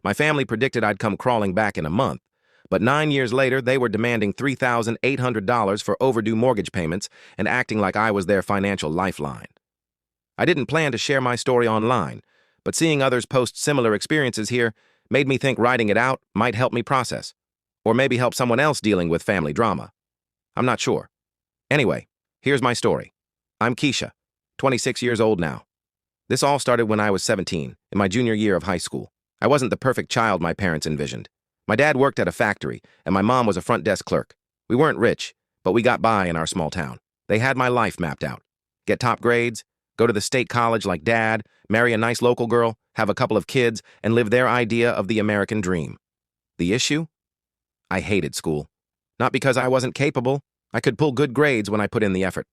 My family predicted I'd come crawling back in a month, but 9 years later, they were demanding $3,800 for overdue mortgage payments and acting like I was their financial lifeline. I didn't plan to share my story online, but seeing others post similar experiences here made me think writing it out might help me process, or maybe help someone else dealing with family drama. I'm not sure. Anyway, here's my story. I'm Keisha, 26 years old now. This all started when I was 17, in my junior year of high school. I wasn't the perfect child my parents envisioned. My dad worked at a factory, and my mom was a front desk clerk. We weren't rich, but we got by in our small town. They had my life mapped out. Get top grades, go to the state college like Dad, marry a nice local girl, have a couple of kids, and live their idea of the American dream. The issue? I hated school. Not because I wasn't capable. I could pull good grades when I put in the effort.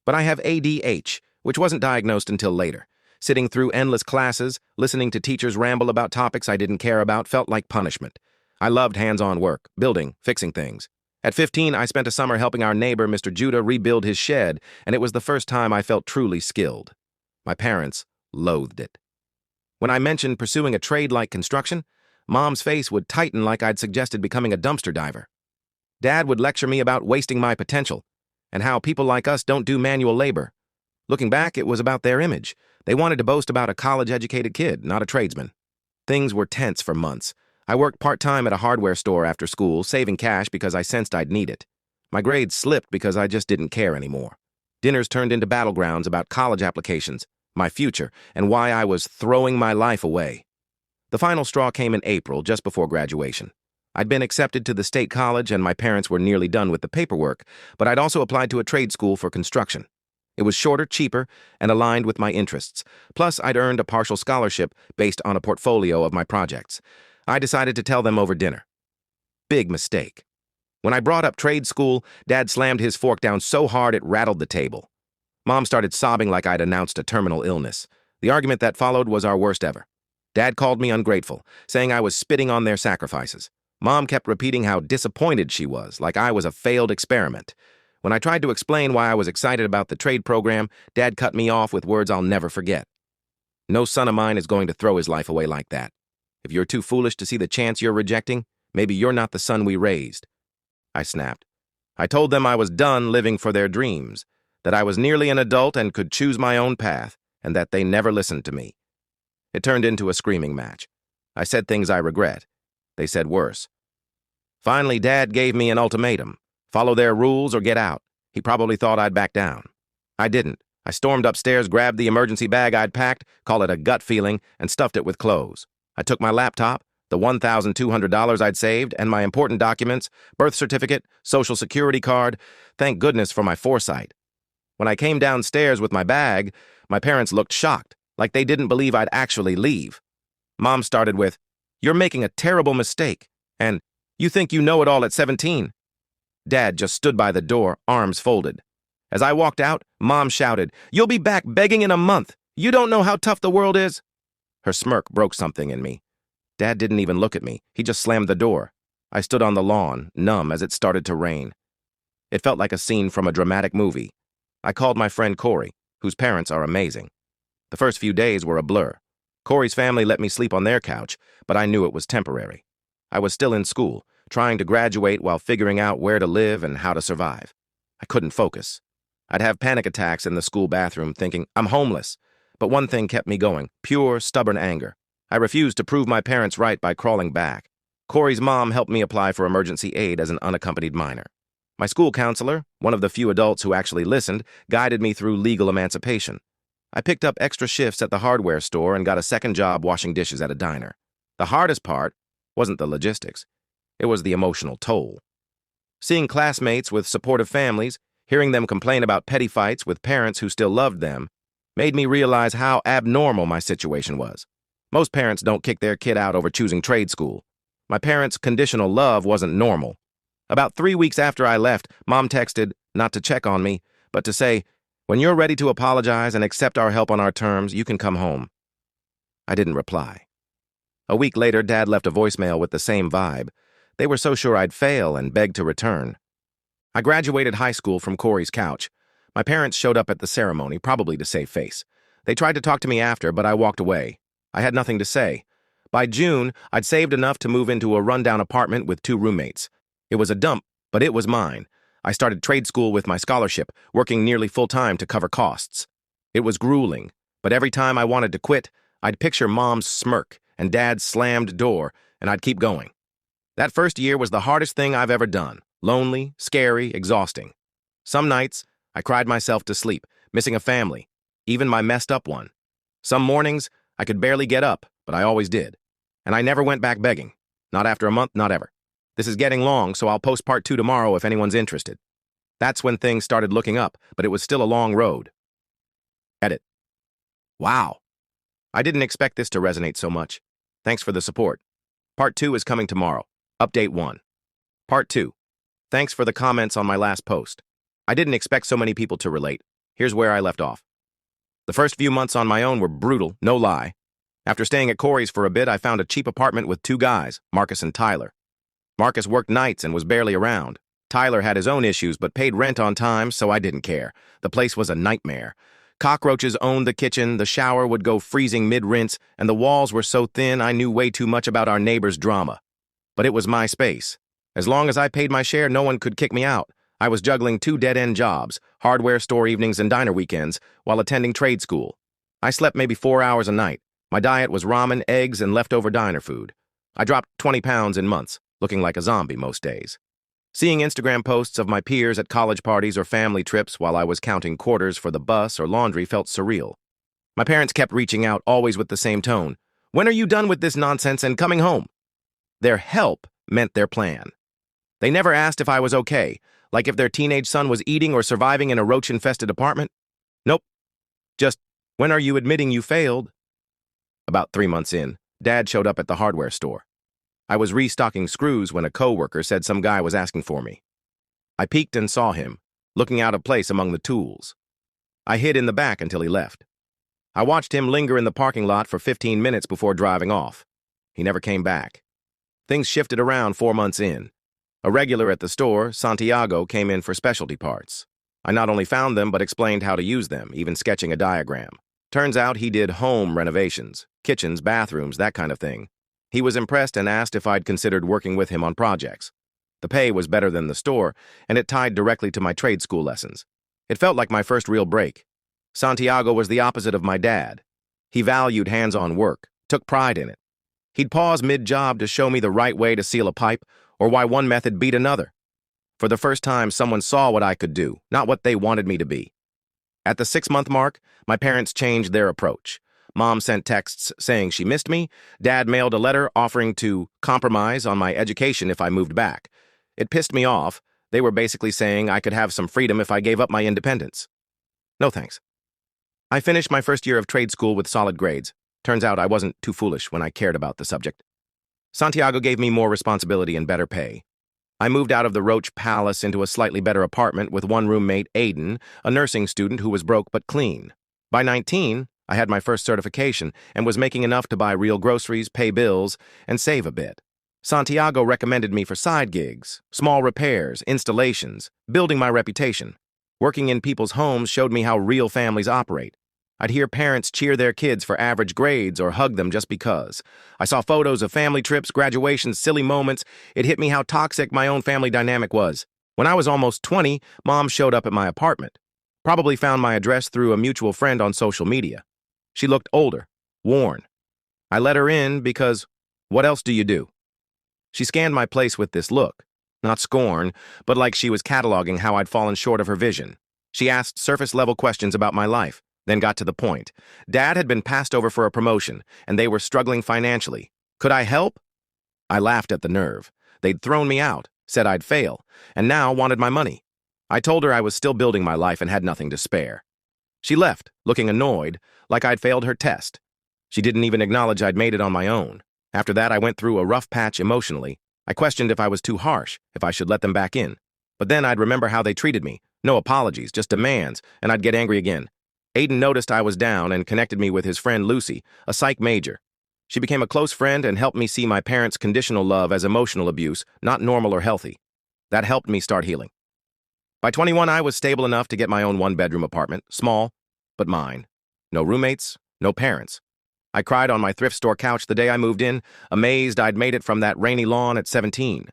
But I have ADH, which wasn't diagnosed until later. Sitting through endless classes, listening to teachers ramble about topics I didn't care about felt like punishment. I loved hands-on work, building, fixing things. At 15, I spent a summer helping our neighbor, Mr. Judah, rebuild his shed, and it was the first time I felt truly skilled. My parents loathed it. When I mentioned pursuing a trade like construction, Mom's face would tighten like I'd suggested becoming a dumpster diver. Dad would lecture me about wasting my potential and how people like us don't do manual labor. Looking back, it was about their image. They wanted to boast about a college-educated kid, not a tradesman. Things were tense for months. I worked part-time at a hardware store after school, saving cash because I sensed I'd need it. My grades slipped because I just didn't care anymore. Dinners turned into battlegrounds about college applications, my future, and why I was throwing my life away. The final straw came in April, just before graduation. I'd been accepted to the state college and my parents were nearly done with the paperwork, but I'd also applied to a trade school for construction. It was shorter, cheaper, and aligned with my interests. Plus, I'd earned a partial scholarship based on a portfolio of my projects. I decided to tell them over dinner. Big mistake. When I brought up trade school, Dad slammed his fork down so hard it rattled the table. Mom started sobbing like I'd announced a terminal illness. The argument that followed was our worst ever. Dad called me ungrateful, saying I was spitting on their sacrifices. Mom kept repeating how disappointed she was, like I was a failed experiment. When I tried to explain why I was excited about the trade program, Dad cut me off with words I'll never forget. No son of mine is going to throw his life away like that. If you're too foolish to see the chance you're rejecting, maybe you're not the son we raised. I snapped. I told them I was done living for their dreams, that I was nearly an adult and could choose my own path, and that they never listened to me. It turned into a screaming match. I said things I regret. They said worse. Finally, Dad gave me an ultimatum. Follow their rules or get out. He probably thought I'd back down. I didn't. I stormed upstairs, grabbed the emergency bag I'd packed, call it a gut feeling, and stuffed it with clothes. I took my laptop, the $1,200 I'd saved, and my important documents, birth certificate, social security card. Thank goodness for my foresight. When I came downstairs with my bag, my parents looked shocked, like they didn't believe I'd actually leave. Mom started with, "You're making a terrible mistake," and "You think you know it all at 17. Dad just stood by the door, arms folded. As I walked out, Mom shouted, "You'll be back begging in a month. You don't know how tough the world is." Her smirk broke something in me. Dad didn't even look at me. He just slammed the door. I stood on the lawn, numb as it started to rain. It felt like a scene from a dramatic movie. I called my friend Corey, whose parents are amazing. The first few days were a blur. Corey's family let me sleep on their couch, but I knew it was temporary. I was still in school, trying to graduate while figuring out where to live and how to survive. I couldn't focus. I'd have panic attacks in the school bathroom thinking, I'm homeless. But one thing kept me going, pure, stubborn anger. I refused to prove my parents right by crawling back. Corey's mom helped me apply for emergency aid as an unaccompanied minor. My school counselor, one of the few adults who actually listened, guided me through legal emancipation. I picked up extra shifts at the hardware store and got a second job washing dishes at a diner. The hardest part wasn't the logistics. It was the emotional toll. Seeing classmates with supportive families, hearing them complain about petty fights with parents who still loved them, made me realize how abnormal my situation was. Most parents don't kick their kid out over choosing trade school. My parents' conditional love wasn't normal. About 3 weeks after I left, Mom texted, not to check on me, but to say, "When you're ready to apologize and accept our help on our terms, you can come home." I didn't reply. A week later, Dad left a voicemail with the same vibe. They were so sure I'd fail and begged to return. I graduated high school from Corey's couch. My parents showed up at the ceremony, probably to save face. They tried to talk to me after, but I walked away. I had nothing to say. By June, I'd saved enough to move into a rundown apartment with 2 roommates. It was a dump, but it was mine. I started trade school with my scholarship, working nearly full-time to cover costs. It was grueling, but every time I wanted to quit, I'd picture Mom's smirk and Dad's slammed door, and I'd keep going. That first year was the hardest thing I've ever done. Lonely, scary, exhausting. Some nights, I cried myself to sleep, missing a family, even my messed up one. Some mornings, I could barely get up, but I always did. And I never went back begging. Not after a month, not ever. This is getting long, so I'll post part 2 tomorrow if anyone's interested. That's when things started looking up, but it was still a long road. Edit. Wow. I didn't expect this to resonate so much. Thanks for the support. Part 2 is coming tomorrow. Update 1. Part 2. Thanks for the comments on my last post. I didn't expect so many people to relate. Here's where I left off. The first few months on my own were brutal, no lie. After staying at Corey's for a bit, I found a cheap apartment with 2 guys, Marcus and Tyler. Marcus worked nights and was barely around. Tyler had his own issues but paid rent on time, so I didn't care. The place was a nightmare. Cockroaches owned the kitchen, the shower would go freezing mid-rinse, and the walls were so thin I knew way too much about our neighbor's drama. But it was my space. As long as I paid my share, no one could kick me out. I was juggling 2 dead-end jobs, hardware store evenings and diner weekends, while attending trade school. I slept maybe 4 hours a night. My diet was ramen, eggs, and leftover diner food. I dropped 20 pounds in months, looking like a zombie most days. Seeing Instagram posts of my peers at college parties or family trips while I was counting quarters for the bus or laundry felt surreal. My parents kept reaching out, always with the same tone. When are you done with this nonsense and coming home? Their help meant their plan. They never asked if I was okay, like if their teenage son was eating or surviving in a roach-infested apartment. Nope. Just, when are you admitting you failed? About 3 months in, Dad showed up at the hardware store. I was restocking screws when a coworker said some guy was asking for me. I peeked and saw him, looking out of place among the tools. I hid in the back until he left. I watched him linger in the parking lot for 15 minutes before driving off. He never came back. Things shifted around 4 months in. A regular at the store, Santiago, came in for specialty parts. I not only found them, but explained how to use them, even sketching a diagram. Turns out he did home renovations, kitchens, bathrooms, that kind of thing. He was impressed and asked if I'd considered working with him on projects. The pay was better than the store, and it tied directly to my trade school lessons. It felt like my first real break. Santiago was the opposite of my dad. He valued hands-on work, took pride in it. He'd pause mid-job to show me the right way to seal a pipe or why one method beat another. For the first time, someone saw what I could do, not what they wanted me to be. At the 6-month mark, my parents changed their approach. Mom sent texts saying she missed me. Dad mailed a letter offering to compromise on my education if I moved back. It pissed me off. They were basically saying I could have some freedom if I gave up my independence. No thanks. I finished my first year of trade school with solid grades. Turns out I wasn't too foolish when I cared about the subject. Santiago gave me more responsibility and better pay. I moved out of the Roach Palace into a slightly better apartment with one roommate, Aiden, a nursing student who was broke but clean. By 19, I had my first certification and was making enough to buy real groceries, pay bills, and save a bit. Santiago recommended me for side gigs, small repairs, installations, building my reputation. Working in people's homes showed me how real families operate. I'd hear parents cheer their kids for average grades or hug them just because. I saw photos of family trips, graduations, silly moments. It hit me how toxic my own family dynamic was. When I was almost 20, Mom showed up at my apartment. Probably found my address through a mutual friend on social media. She looked older, worn. I let her in because, what else do you do? She scanned my place with this look. Not scorn, but like she was cataloging how I'd fallen short of her vision. She asked surface-level questions about my life, then got to the point. Dad had been passed over for a promotion, and they were struggling financially. Could I help? I laughed at the nerve. They'd thrown me out, said I'd fail, and now wanted my money. I told her I was still building my life and had nothing to spare. She left, looking annoyed, like I'd failed her test. She didn't even acknowledge I'd made it on my own. After that, I went through a rough patch emotionally. I questioned if I was too harsh, if I should let them back in. But then I'd remember how they treated me. No apologies, just demands, and I'd get angry again. Aiden noticed I was down and connected me with his friend Lucy, a psych major. She became a close friend and helped me see my parents' conditional love as emotional abuse, not normal or healthy. That helped me start healing. By 21, I was stable enough to get my own one-bedroom apartment, small, but mine. No roommates, no parents. I cried on my thrift store couch the day I moved in, amazed I'd made it from that rainy lawn at 17.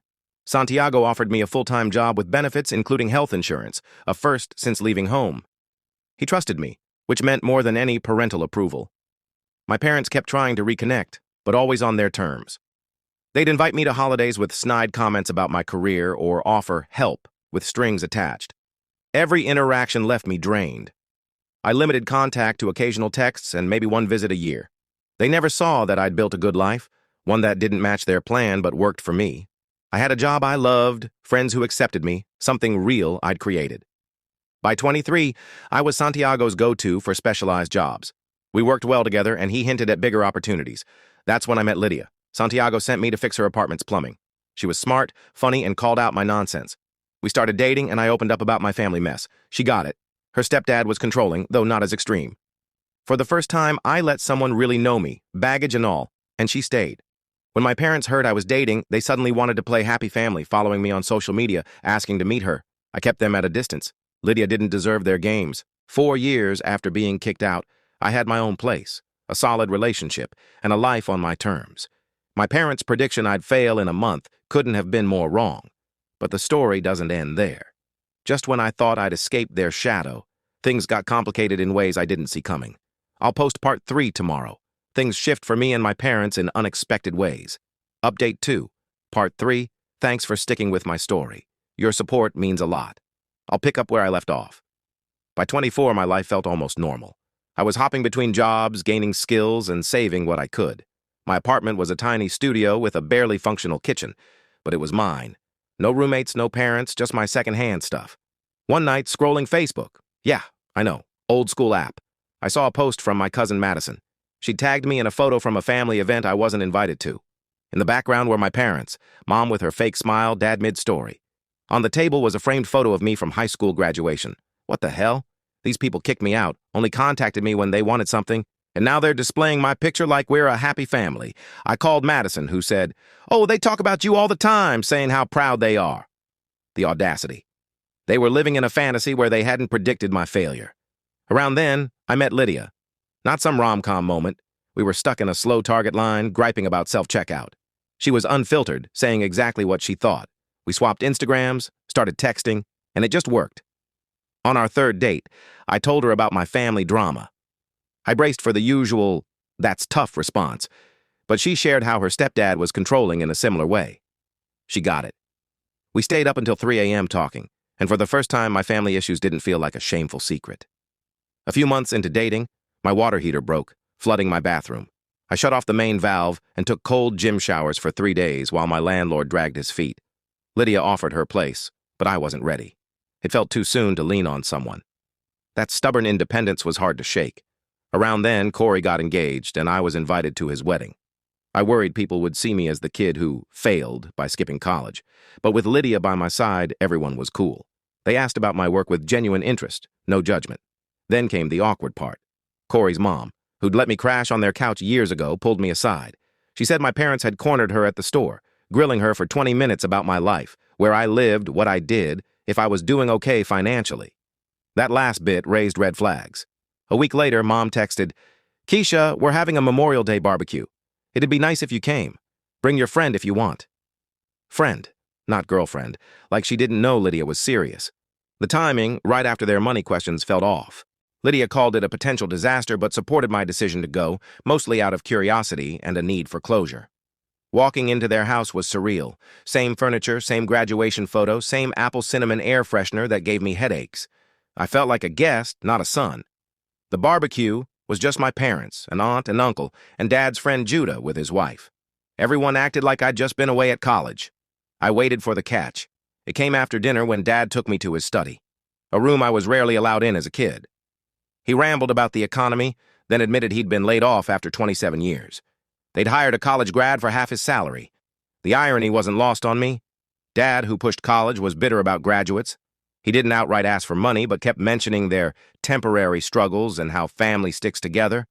Santiago offered me a full-time job with benefits, including health insurance, a first since leaving home. He trusted me, which meant more than any parental approval. My parents kept trying to reconnect, but always on their terms. They'd invite me to holidays with snide comments about my career or offer help with strings attached. Every interaction left me drained. I limited contact to occasional texts and maybe one visit a year. They never saw that I'd built a good life, one that didn't match their plan but worked for me. I had a job I loved, friends who accepted me, something real I'd created. By 23, I was Santiago's go-to for specialized jobs. We worked well together, and he hinted at bigger opportunities. That's when I met Lydia. Santiago sent me to fix her apartment's plumbing. She was smart, funny, and called out my nonsense. We started dating, and I opened up about my family mess. She got it. Her stepdad was controlling, though not as extreme. For the first time, I let someone really know me, baggage and all, and she stayed. When my parents heard I was dating, they suddenly wanted to play happy family, following me on social media, asking to meet her. I kept them at a distance. Lydia didn't deserve their games. 4 years after being kicked out, I had my own place, a solid relationship, and a life on my terms. My parents' prediction I'd fail in a month couldn't have been more wrong. But the story doesn't end there. Just when I thought I'd escaped their shadow, things got complicated in ways I didn't see coming. I'll post part 3 tomorrow. Things shift for me and my parents in unexpected ways. Update 2, Part 3, thanks for sticking with my story. Your support means a lot. I'll pick up where I left off. By 24, my life felt almost normal. I was hopping between jobs, gaining skills, and saving what I could. My apartment was a tiny studio with a barely functional kitchen, but it was mine. No roommates, no parents, just my secondhand stuff. One night, scrolling Facebook. Yeah, I know, old school app. I saw a post from my cousin Madison. She tagged me in a photo from a family event I wasn't invited to. In the background were my parents, mom with her fake smile, dad mid-story. On the table was a framed photo of me from high school graduation. What the hell? These people kicked me out, only contacted me when they wanted something, and now they're displaying my picture like we're a happy family. I called Madison, who said, "Oh, they talk about you all the time, saying how proud they are." The audacity. They were living in a fantasy where they hadn't predicted my failure. Around then, I met Lydia. Not some rom-com moment. We were stuck in a slow target line, griping about self-checkout. She was unfiltered, saying exactly what she thought. We swapped Instagrams, started texting, and it just worked. On our 3rd date, I told her about my family drama. I braced for the usual, "that's tough" response, but she shared how her stepdad was controlling in a similar way. She got it. We stayed up until 3 a.m. talking, and for the first time, my family issues didn't feel like a shameful secret. A few months into dating, my water heater broke, flooding my bathroom. I shut off the main valve and took cold gym showers for 3 days while my landlord dragged his feet. Lydia offered her place, but I wasn't ready. It felt too soon to lean on someone. That stubborn independence was hard to shake. Around then, Corey got engaged, and I was invited to his wedding. I worried people would see me as the kid who failed by skipping college. But with Lydia by my side, everyone was cool. They asked about my work with genuine interest, no judgment. Then came the awkward part. Corey's mom, who'd let me crash on their couch years ago, pulled me aside. She said my parents had cornered her at the store, grilling her for 20 minutes about my life, where I lived, what I did, if I was doing okay financially. That last bit raised red flags. A week later, Mom texted, "Keisha, we're having a Memorial Day barbecue. It'd be nice if you came. Bring your friend if you want." Friend, not girlfriend, like she didn't know Lydia was serious. The timing, right after their money questions, felt off. Lydia called it a potential disaster but supported my decision to go, mostly out of curiosity and a need for closure. Walking into their house was surreal. Same furniture, same graduation photo, same apple cinnamon air freshener that gave me headaches. I felt like a guest, not a son. The barbecue was just my parents, an aunt and uncle, and Dad's friend Judah with his wife. Everyone acted like I'd just been away at college. I waited for the catch. It came after dinner when Dad took me to his study, a room I was rarely allowed in as a kid. He rambled about the economy, then admitted he'd been laid off after 27 years. They'd hired a college grad for half his salary. The irony wasn't lost on me. Dad, who pushed college, was bitter about graduates. He didn't outright ask for money, but kept mentioning their temporary struggles and how family sticks together.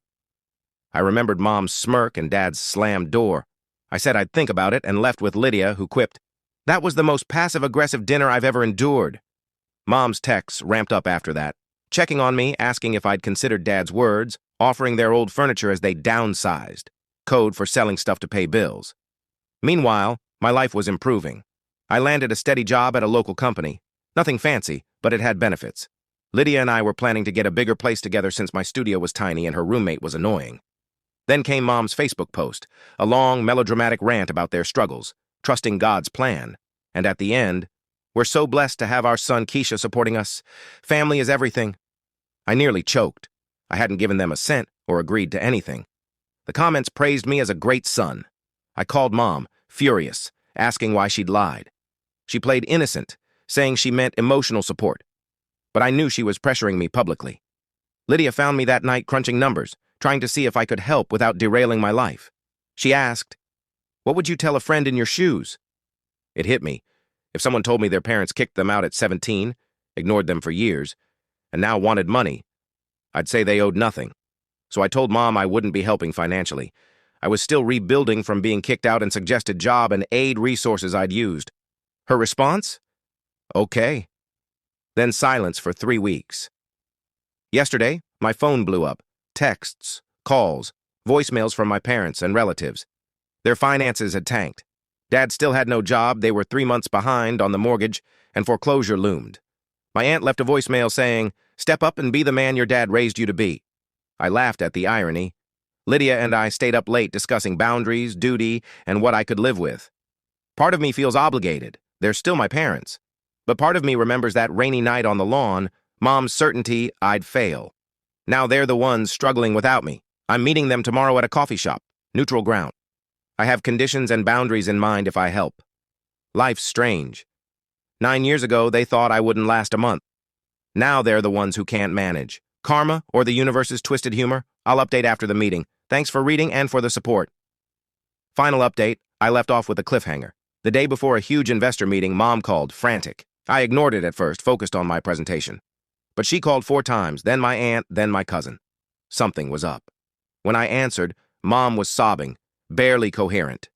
I remembered Mom's smirk and Dad's slammed door. I said I'd think about it and left with Lydia, who quipped, "That was the most passive-aggressive dinner I've ever endured." Mom's texts ramped up after that. checking on me, asking if I'd considered Dad's words, offering their old furniture as they downsized, code for selling stuff to pay bills. Meanwhile, my life was improving. I landed a steady job at a local company. Nothing fancy, but it had benefits. Lydia and I were planning to get a bigger place together since my studio was tiny and her roommate was annoying. Then came Mom's Facebook post, a long, melodramatic rant about their struggles, trusting God's plan. And at the end, "We're so blessed to have our son Keisha supporting us. Family is everything." I nearly choked. I hadn't given them a cent or agreed to anything. The comments praised me as a great son. I called Mom, furious, asking why she'd lied. She played innocent, saying she meant emotional support. But I knew she was pressuring me publicly. Lydia found me that night crunching numbers, trying to see if I could help without derailing my life. She asked, "What would you tell a friend in your shoes?" It hit me. If someone told me their parents kicked them out at 17, ignored them for years, and now wanted money, I'd say they owed nothing. So I told Mom I wouldn't be helping financially. I was still rebuilding from being kicked out and suggested job and aid resources I'd used. Her response? Okay. Then silence for 3 weeks. Yesterday, my phone blew up. Texts, calls, voicemails from my parents and relatives. Their finances had tanked. Dad still had no job, they were 3 months behind on the mortgage, and foreclosure loomed. My aunt left a voicemail saying, "Step up and be the man your dad raised you to be." I laughed at the irony. Lydia and I stayed up late discussing boundaries, duty, and what I could live with. Part of me feels obligated. They're still my parents. But part of me remembers that rainy night on the lawn, Mom's certainty I'd fail. Now they're the ones struggling without me. I'm meeting them tomorrow at a coffee shop, neutral ground. I have conditions and boundaries in mind if I help. Life's strange. 9 years ago, they thought I wouldn't last a month. Now they're the ones who can't manage. Karma or the universe's twisted humor? I'll update after the meeting. Thanks for reading and for the support. Final update, I left off with a cliffhanger. The day before a huge investor meeting, Mom called, frantic. I ignored it at first, focused on my presentation. But she called 4 times, then my aunt, then my cousin. Something was up. When I answered, Mom was sobbing, barely coherent.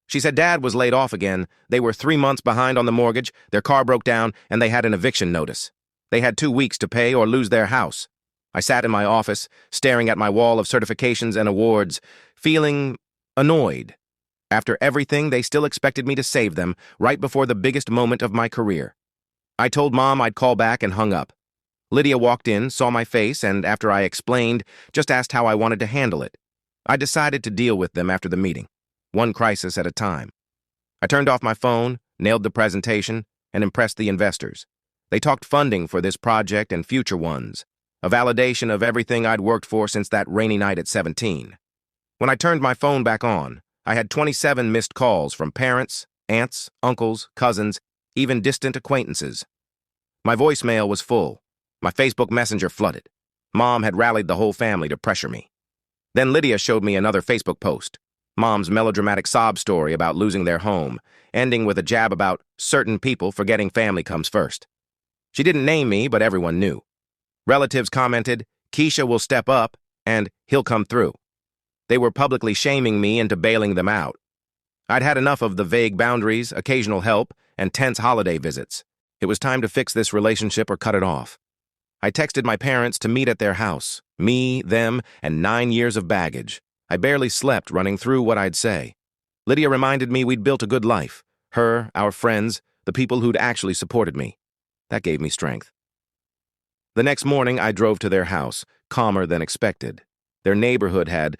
She said Dad was laid off again. They were 3 months behind on the mortgage, their car broke down, and they had an eviction notice. They had 2 weeks to pay or lose their house. I sat in my office, staring at my wall of certifications and awards, feeling annoyed. After everything, they still expected me to save them right before the biggest moment of my career. I told Mom I'd call back and hung up. Lydia walked in, saw my face, and after I explained, just asked how I wanted to handle it. I decided to deal with them after the meeting, one crisis at a time. I turned off my phone, nailed the presentation, and impressed the investors. They talked funding for this project and future ones, a validation of everything I'd worked for since that rainy night at 17. When I turned my phone back on, I had 27 missed calls from parents, aunts, uncles, cousins, even distant acquaintances. My voicemail was full. My Facebook Messenger flooded. Mom had rallied the whole family to pressure me. Then Lydia showed me another Facebook post, Mom's melodramatic sob story about losing their home, ending with a jab about certain people forgetting family comes first. She didn't name me, but everyone knew. Relatives commented, "Keisha will step up," and "he'll come through." They were publicly shaming me into bailing them out. I'd had enough of the vague boundaries, occasional help, and tense holiday visits. It was time to fix this relationship or cut it off. I texted my parents to meet at their house, me, them, and 9 years of baggage. I barely slept running through what I'd say. Lydia reminded me we'd built a good life. Her, our friends, the people who'd actually supported me. That gave me strength. The next morning, I drove to their house, calmer than expected. Their neighborhood had